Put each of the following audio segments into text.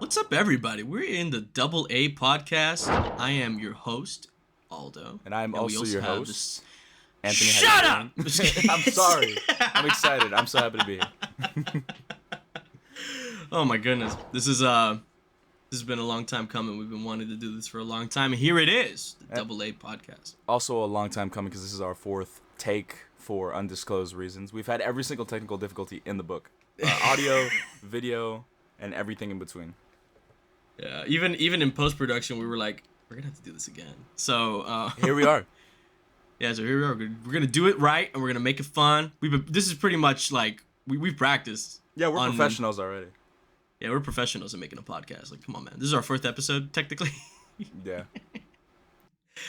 What's up, everybody? We're in the Double A podcast. I am your host, Aldo. And I'm also your host, Anthony. Shut how up! you doing? I'm sorry. I'm excited. I'm so happy to be here. Oh my goodness. This has been a long time coming. We've been wanting to do this for a long time, and here it is, the Double A podcast. Also a long time coming because this is our fourth take for undisclosed reasons. We've had every single technical difficulty in the book. Audio, video, and everything in between. Yeah, even in post-production, we were like, we're going to have to do this again. So here we are. Yeah, so here we are. We're going to do it right, and we're going to make it fun. This is pretty much like, we've practiced. Yeah, we're professionals already. Yeah, we're professionals in making a podcast. Like, come on, man. This is our fourth episode, technically. Yeah.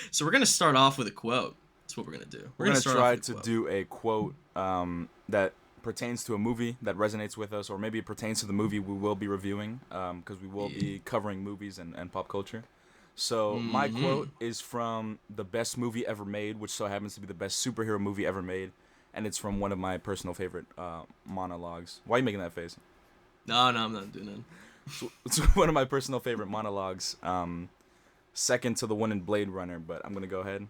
So we're going to start off with a quote. That's what we're going to do. We're going to try to do a quote that pertains to a movie that resonates with us, or maybe it pertains to the movie we will be reviewing, because we will be covering movies and pop culture. So my quote is from the best movie ever made, which so happens to be the best superhero movie ever made, and it's from one of my personal favorite monologues. Why are you making that face? No, I'm not doing that. It's one of my personal favorite monologues, second to the one in Blade Runner, but I'm going to go ahead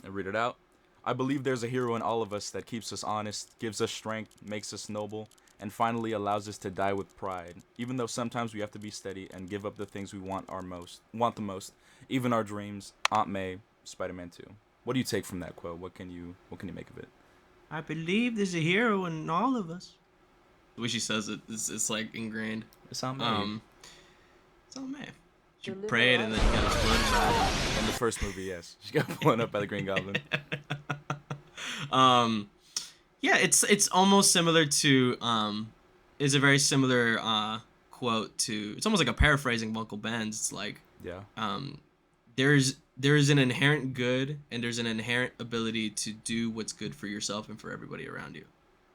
and read it out. I believe there's a hero in all of us that keeps us honest, gives us strength, makes us noble, and finally allows us to die with pride. Even though sometimes we have to be steady and give up the things we want the most, even our dreams. Aunt May, Spider-Man 2. What do you take from that quote? What can you make of it? I believe there's a hero in all of us. The way she says it, it's like ingrained. It's Aunt May. It's Aunt May. She prayed and then got exploded by it. In the first movie, yes. She got blown up by the Green Goblin. Yeah, it's almost similar to is a very similar quote to, it's almost like a paraphrasing of Uncle Ben's. It's like, yeah, there's an inherent good and there's an inherent ability to do what's good for yourself and for everybody around you.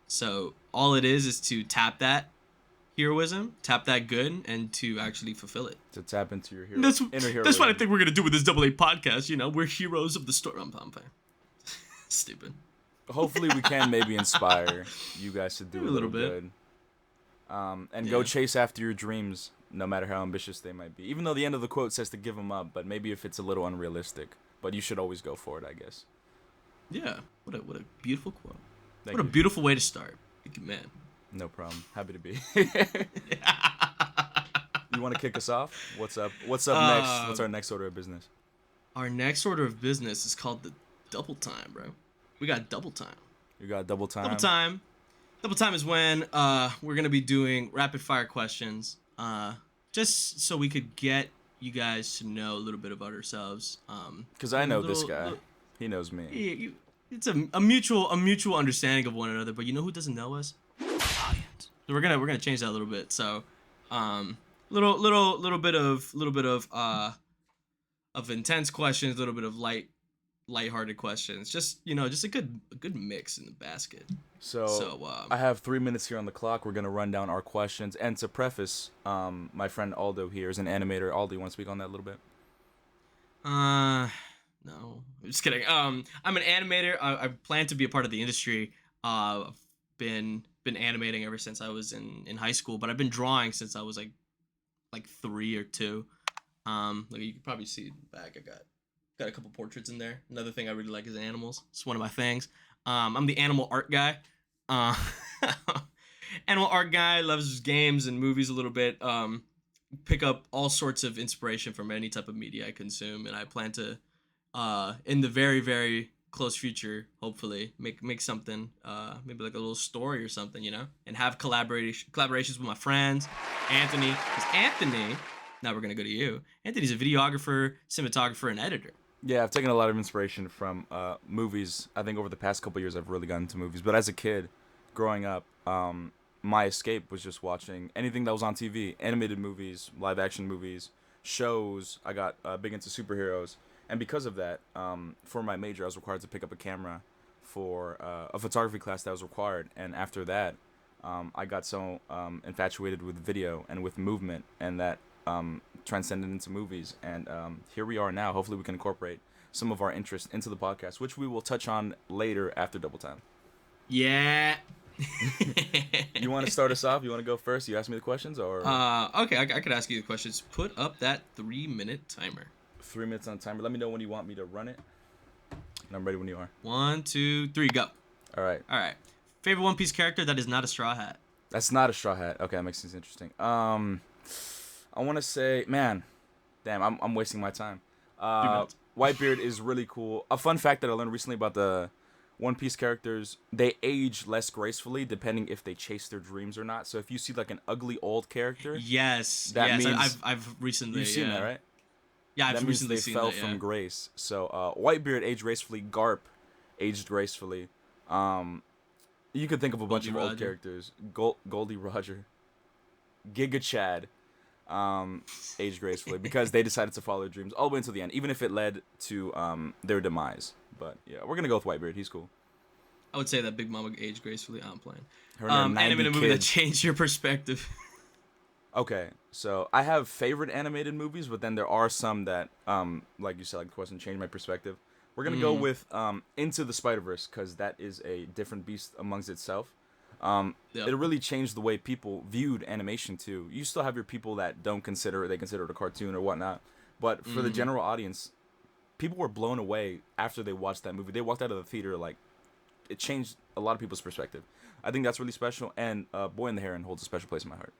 So all it is to tap that heroism, tap that good, and to actually fulfill it. To tap into your inner heroism. That's what I think we're gonna do with this Double A podcast. You know, we're heroes of the story. I'm fine. Stupid. Hopefully we can maybe inspire you guys to do a little bit. Good. And go chase after your dreams, no matter how ambitious they might be. Even though the end of the quote says to give them up, but maybe if it's a little unrealistic. But you should always go for it, I guess. Yeah. What a beautiful quote. Thank what you. A beautiful way to start. Thank you, man. No problem. Happy to be. You want to kick us off? What's up? What's up next? What's our next order of business? Our next order of business is called the double time, bro. We got double time. You got double time? Double time. Double time is when we're going to be doing rapid fire questions, just so we could get you guys to know a little bit about ourselves. Because I know this guy. He knows me. It's a mutual understanding of one another, but you know who doesn't know us? Audience. So we're gonna change that a little bit. So, little bit of intense questions, a little bit of lighthearted questions. Just a good mix in the basket. So I have 3 minutes here on the clock. We're gonna run down our questions, and to preface, my friend Aldo here is an animator. Aldo, you want to speak on that a little bit? No, I'm just kidding. I'm an animator. I plan to be a part of the industry. I've been animating ever since I was in high school, but I've been drawing since I was like 3 or 2. Like you can probably see in the back. I got a couple portraits in there. Another thing I really like is animals. It's one of my things. I'm the animal art guy. Animal art guy, loves games and movies a little bit. Pick up all sorts of inspiration from any type of media I consume, and I plan to, in the very, very close future, hopefully, make something, maybe like a little story or something, and have collaborations with my friends. Anthony, now we're going to go to you. Anthony's a videographer, cinematographer, and editor. Yeah, I've taken a lot of inspiration from movies. I think over the past couple of years I've really gotten into movies. But as a kid, growing up, my escape was just watching anything that was on TV. Animated movies, live action movies, shows. I got big into superheroes. And because of that, for my major, I was required to pick up a camera for a photography class that was required. And after that, I got so infatuated with video and with movement, and that transcended into movies. And here we are now. Hopefully we can incorporate some of our interest into the podcast, which we will touch on later after Double Time. Yeah. You want to start us off? You want to go first? You ask me the questions, or Okay, I could ask you the questions. Put up that 3-minute timer. 3 minutes on timer? Let me know when you want me to run it, and I'm ready when you are. 1, 2, 3, go. All right. All right. Favorite One Piece character that is not a Straw Hat. That's not a Straw Hat. Okay, that makes things interesting. I want to say, man, damn, I'm wasting my time. 3 minutes. Whitebeard is really cool. A fun fact that I learned recently about the One Piece characters, they age less gracefully depending if they chase their dreams or not. So if you see like an ugly old character, Yes. that yes. means I've recently. you've seen yeah. that, right? Yeah, I've That means recently they seen fell that. from Yeah. grace. So Whitebeard aged gracefully. Garp aged gracefully. You could think of a bunch Goldie of old Roger. characters. Goldie Roger, Giga Chad, aged gracefully because they decided to follow their dreams all the way until the end, even if it led to their demise. But yeah, we're gonna go with Whitebeard. He's cool. I would say that Big Mama aged gracefully. I'm playing. Her and her 90 Animated movie that kids. changed your perspective. Okay, so I have favorite animated movies, but then there are some that, like you said, like the question changed my perspective. We're gonna go with Into the Spider-Verse because that is a different beast amongst itself. Yep. It really changed the way people viewed animation too. You still have your people that don't consider it; they consider it a cartoon or whatnot. But for the general audience, people were blown away after they watched that movie. They walked out of the theater like it changed a lot of people's perspective. I think that's really special, and Boy and the Heron holds a special place in my heart.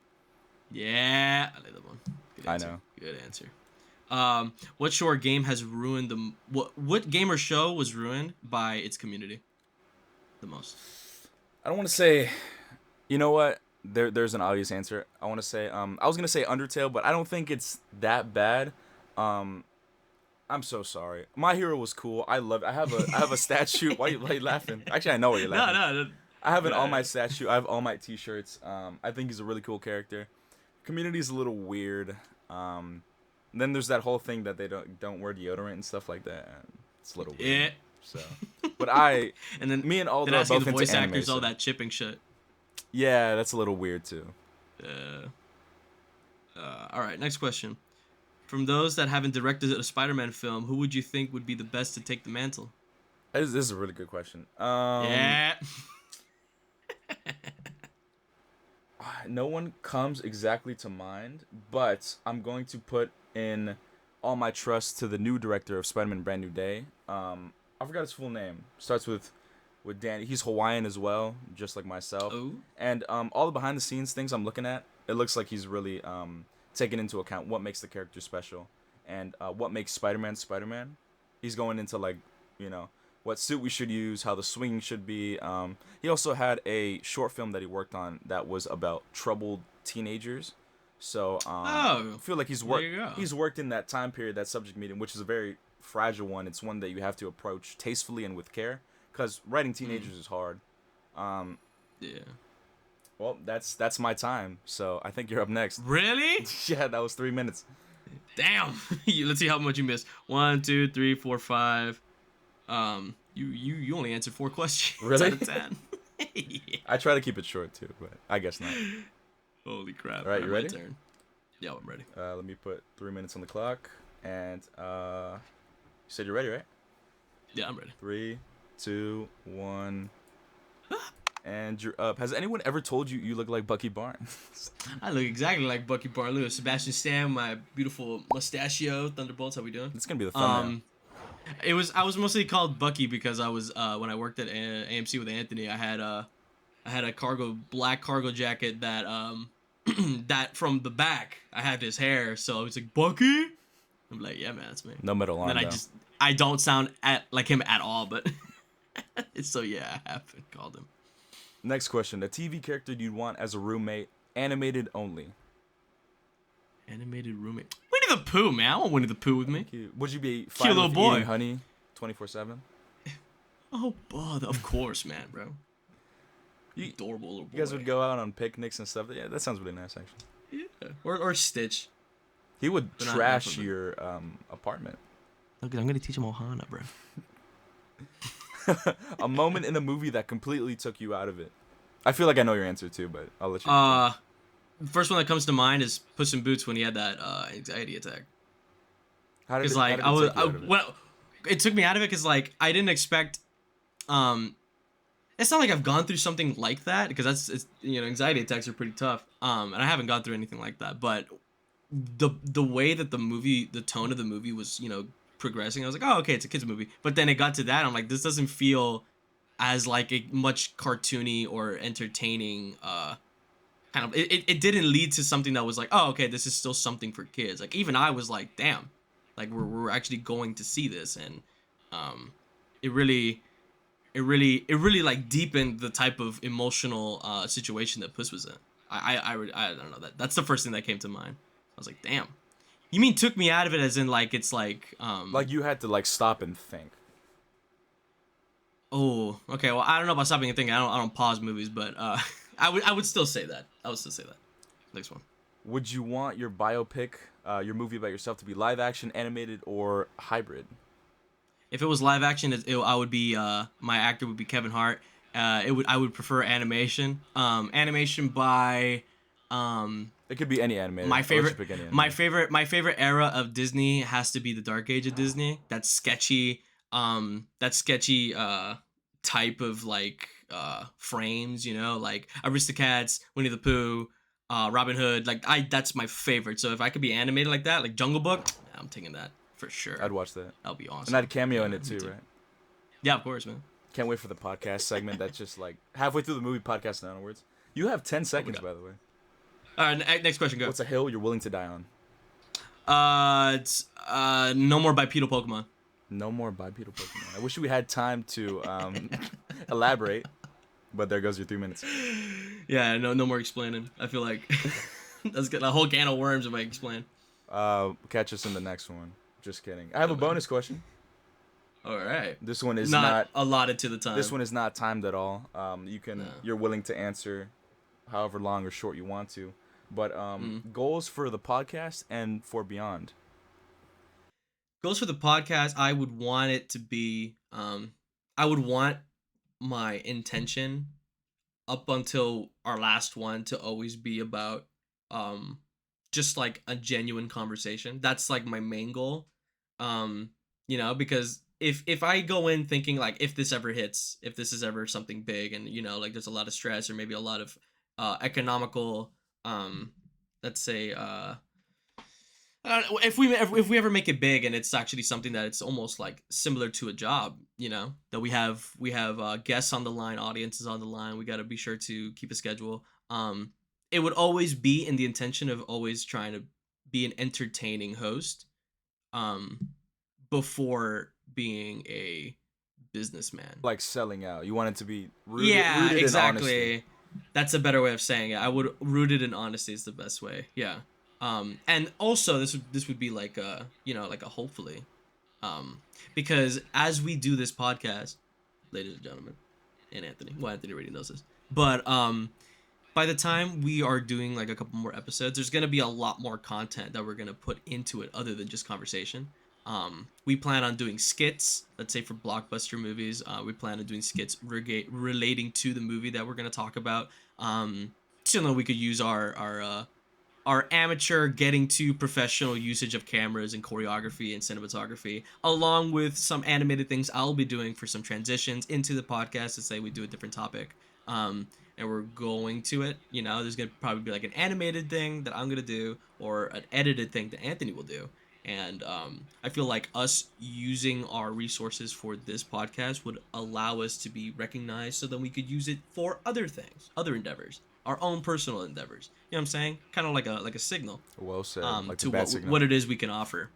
Yeah, I like that one. Good I answer. know. Good answer. What show or game has ruined the what game or show was ruined by its community the most? I don't want to say, you know what? There's an obvious answer. I want to say, I was gonna say Undertale, but I don't think it's that bad. I'm so sorry. My Hero was cool. I love. I have a statue. Why you laughing? Actually, I know why you're laughing. No. I have an Yeah. All Might statue. I have All Might t-shirts. I think he's a really cool character. Community's a little weird. Then there's that whole thing that they don't wear deodorant and stuff like that. It's a little weird. Yeah. So, but I, And then me and Aldo then are asking both the voice into anime, actors all so- that chipping shit. Yeah, that's a little weird too. All right, next question. From those that haven't directed a Spider-Man film, who would you think would be the best to take the mantle? This is a really good question. Yeah. No one comes exactly to mind, but I'm going to put in all my trust to the new director of Spider-Man: Brand New Day. I forgot his full name. Starts with Danny. He's Hawaiian as well, just like myself. Oh. And all the behind the scenes things I'm looking at, it looks like he's really taking into account what makes the character special and what makes Spider-Man Spider-Man. He's going into like, what suit we should use, how the swinging should be. He also had a short film that he worked on that was about troubled teenagers. So I feel like he's worked in that time period, that subject medium, which is a very fragile one. It's one that you have to approach tastefully and with care, because writing teenagers is hard. Yeah. Well, that's my time. So I think you're up next. Really? Yeah, that was 3 minutes. Damn. Let's see how much you missed. 1, 2, 3, 4, 5. You only answered 4 questions Really? out of 10. Yeah. I try to keep it short too, but I guess not. Holy crap! All right, you my ready? turn. Yeah, I'm ready. Let me put 3 minutes on the clock, and you said you're ready, right? Yeah, I'm ready. 3, 2, 1, and you're up. Has anyone ever told you look like Bucky Barnes? I look exactly like Bucky Barnes. Sebastian Stan, my beautiful mustachio. Thunderbolts, how we doing? It's gonna be the thumbnail. I was mostly called Bucky because I was when I worked at AMC with Anthony. I had a black cargo jacket that that from the back I had his hair, so it's like Bucky. I'm like, yeah, man, that's me. No middle arm. And then I don't sound like him at all, but so yeah, I have called him. Next question: a TV character you'd want as a roommate, animated only. Animated roommate. Winnie the Pooh, man. I want Winnie the Pooh with me. Would you be Cute fine little with boy. eating honey 24/7? Oh, bother. Of course, man, bro. You adorable little boy. You guys would go out on picnics and stuff. Yeah, that sounds really nice, actually. Yeah. Or Stitch. He would But not trash Appleton. your apartment. Look, I'm gonna teach him Ohana, bro. A moment in a movie that completely took you out of it. I feel like I know your answer too, but I'll let you. The first one that comes to mind is Puss in Boots when he had that anxiety attack. How did Because it, like how did it take you out of it? it took me out of it because like I didn't expect it's not like I've gone through something like that, because anxiety attacks are pretty tough. And I haven't gone through anything like that, but the way that the tone of the movie was, progressing, I was like, oh, okay, it's a kids movie. But then it got to that, I'm like, this doesn't feel as like a much cartoony or entertaining kind of it didn't lead to something that was like, oh, okay, this is still something for kids. Like, even I was like, damn, like we're actually going to see this. And it really it really like deepened the type of emotional situation that Puss was in. I don't know, that's the first thing that came to mind. I was like, damn. You mean took me out of it as in like it's like Like you had to like stop and think. oh, okay, well, I don't know about stopping and thinking. I don't pause movies, but I would still say that. I would still say that. Next one. Would you want your biopic, your movie about yourself, to be live action, animated, or hybrid? If it was live action, I would be my actor would be Kevin Hart. I would prefer animation. Animation by It could be any animated. my I'll let favorite you pick any my animated. favorite era of Disney has to be the Dark Age of Disney. That sketchy type of like frames, like Aristocats, Winnie the Pooh, Robin Hood. Like, that's my favorite. So if I could be animated like that, like Jungle Book, I'm taking that for sure. I'd watch that. That would be awesome. And I'd cameo in Yeah, it me too, right? Yeah, of course, man. Can't wait for the podcast segment that's just like halfway through the movie podcast and onwards. You have 10 seconds, God. by the way. All right, next question, go. What's a hill you're willing to die on? It's no more bipedal Pokemon. No more bipedal Pokemon. I wish we had time to elaborate, but there goes your 3 minutes. Yeah, no more explaining. I feel like that's good. A whole can of worms if I explain. Catch us in the next one. Just kidding. I have a bonus question. All right. This one is not not allotted to the time. This one is not timed at all. No. You're willing to answer however long or short you want to. But goals for the podcast and for beyond. Goes for the podcast, I would want it to be I would want my intention up until our last one to always be about just like a genuine conversation. That's like my main goal. Because if I go in thinking like, if this ever hits, if this is ever something big, and like there's a lot of stress or maybe a lot of economical let's say I don't know, if we ever make it big and it's actually something that it's almost like similar to a job, that we have guests on the line, audiences on the line, we got to be sure to keep a schedule. It would always be in the intention of always trying to be an entertaining host before being a businessman. Like selling out. You want it to be rooted, Yeah, rooted exactly. in honesty. That's a better way of saying it. I would rooted in honesty is the best way. Yeah. And also this would be like a hopefully, because as we do this podcast, ladies and gentlemen, and Anthony, well, Anthony already knows this, but by the time we are doing like a couple more episodes, there's gonna be a lot more content that we're gonna put into it other than just conversation. We plan on doing skits, let's say for blockbuster movies. We plan on doing skits relating to the movie that we're gonna talk about. So we could use our amateur getting to professional usage of cameras and choreography and cinematography, along with some animated things I'll be doing for some transitions into the podcast to say we do a different topic. And we're going to it, there's going to probably be like an animated thing that I'm going to do or an edited thing that Anthony will do. And I feel like us using our resources for this podcast would allow us to be recognized so that we could use it for other things, other endeavors, our own personal endeavors. You know what I'm saying? Kind of like a signal. Well said. Like To the bat signal. what it is we can offer.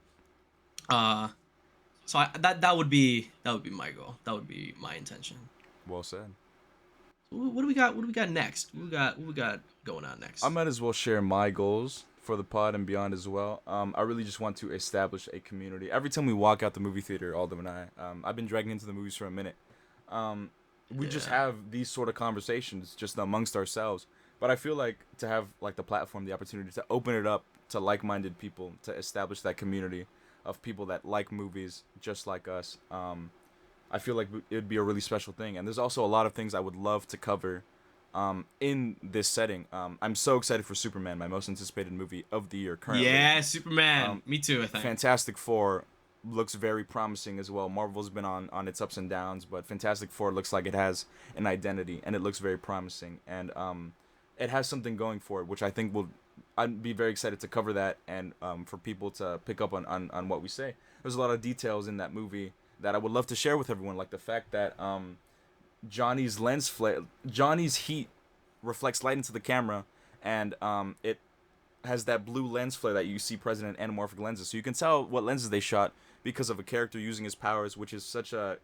So that would be my goal. That would be my intention. Well said. What do we got? What do we got next? What we got going on next? I might as well share my goals for the pod and beyond as well. I really just want to establish a community. Every time we walk out the movie theater, Alden and I, I've been dragging into the movies for a minute. We just have these sort of conversations just amongst ourselves. But I feel like to have like the platform, the opportunity to open it up to like-minded people, to establish that community of people that like movies just like us, I feel like it would be a really special thing. And there's also a lot of things I would love to cover in this setting. I'm so excited for Superman, my most anticipated movie of the year currently. Yeah, Superman. Me too, I think. Fantastic Four, looks very promising as well. Marvel's been on its ups and downs, but Fantastic Four looks like it has an identity, and it looks very promising. And it has something going for it, which I think will. I'd be very excited to cover that, and for people to pick up on what we say. There's a lot of details in that movie that I would love to share with everyone, like the fact that Johnny's lens flare, Johnny's heat reflects light into the camera, and it has that blue lens flare that you see present in anamorphic lenses. So you can tell what lenses they shot because of a character using his powers, which is such a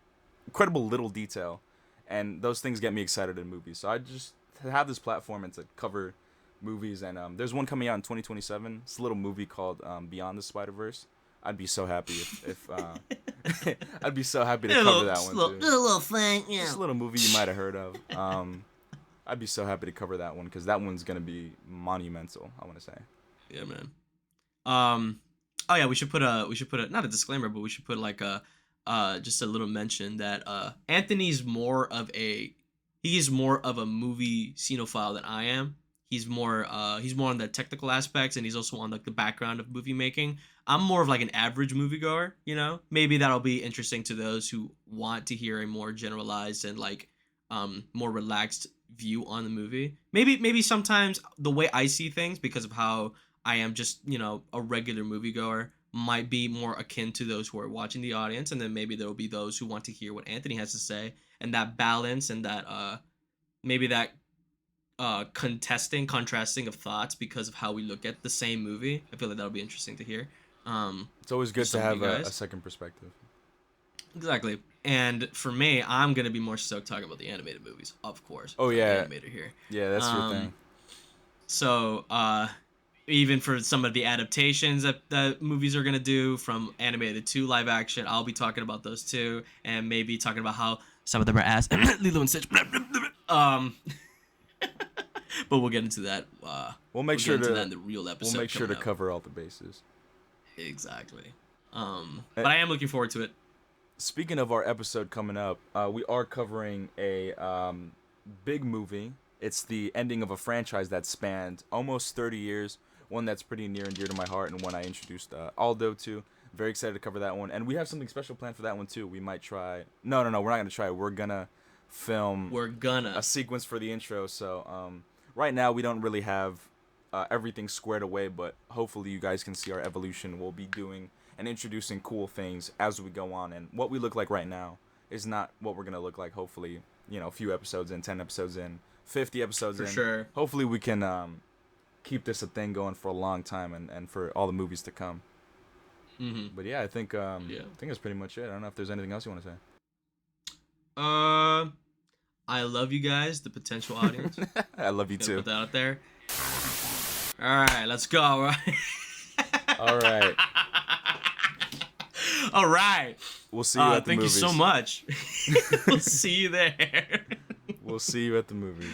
incredible little detail. And those things get me excited in movies. So I just to have this platform and to cover movies. And there's one coming out in 2027. It's a little movie called Beyond the Spider-Verse. I'd be so happy if I'd be so happy to cover that one too. Just a little thing, yeah. Just a little movie you might have heard of. I'd be so happy to cover that one because that one's gonna be monumental. I want to say. Yeah, man. Oh yeah, we should put a not a disclaimer, but we should put like a just a little mention that Anthony's more of a movie cinephile than I am. He's more on the technical aspects, and he's also on like the background of movie making. I'm more of like an average moviegoer, you know. Maybe that'll be interesting to those who want to hear a more generalized and like more relaxed view on the movie. Maybe sometimes the way I see things, because of how I am just, you know, a regular moviegoer, might be more akin to those who are watching the audience, and then maybe there will be those who want to hear what Anthony has to say, and that balance and that maybe that contrasting of thoughts because of how we look at the same movie. I feel like that'll be interesting to hear. It's always good to have a second perspective. Exactly. And for me, I'm gonna be more stoked talking about the animated movies, of course. Oh yeah, animator here. Yeah, that's your thing. So even for some of the adaptations that movies are gonna do from animated to live action, I'll be talking about those too, and maybe talking about how some of them are ass. Lilo and Stitch. But we'll get into that. We'll make sure to that in the real episode. We'll make sure to cover all the bases. Exactly. But I am looking forward to it. Speaking of our episode coming up, we are covering a big movie. It's the ending of a franchise that spanned almost 30 years. One that's pretty near and dear to my heart, and one I introduced Aldo to. Very excited to cover that one, and we have something special planned for that one too. We might try. No, we're not gonna try. We're gonna film. A sequence for the intro. So right now we don't really have everything squared away, but hopefully you guys can see our evolution. We'll be doing and introducing cool things as we go on, and what we look like right now is not what we're gonna look like. Hopefully, you know, a few episodes in, 10 episodes in, 50 episodes in. For sure. Hopefully we can keep this a thing going for a long time and for all the movies to come. Mm-hmm. But yeah, I think that's pretty much it. I don't know if there's anything else you want to say. I love you guys, the potential audience. I love you too. Put that out there. All right, let's go. All right. All right. We'll see you at the movies. Thank you so much. We'll see you there. We'll see you at the movies.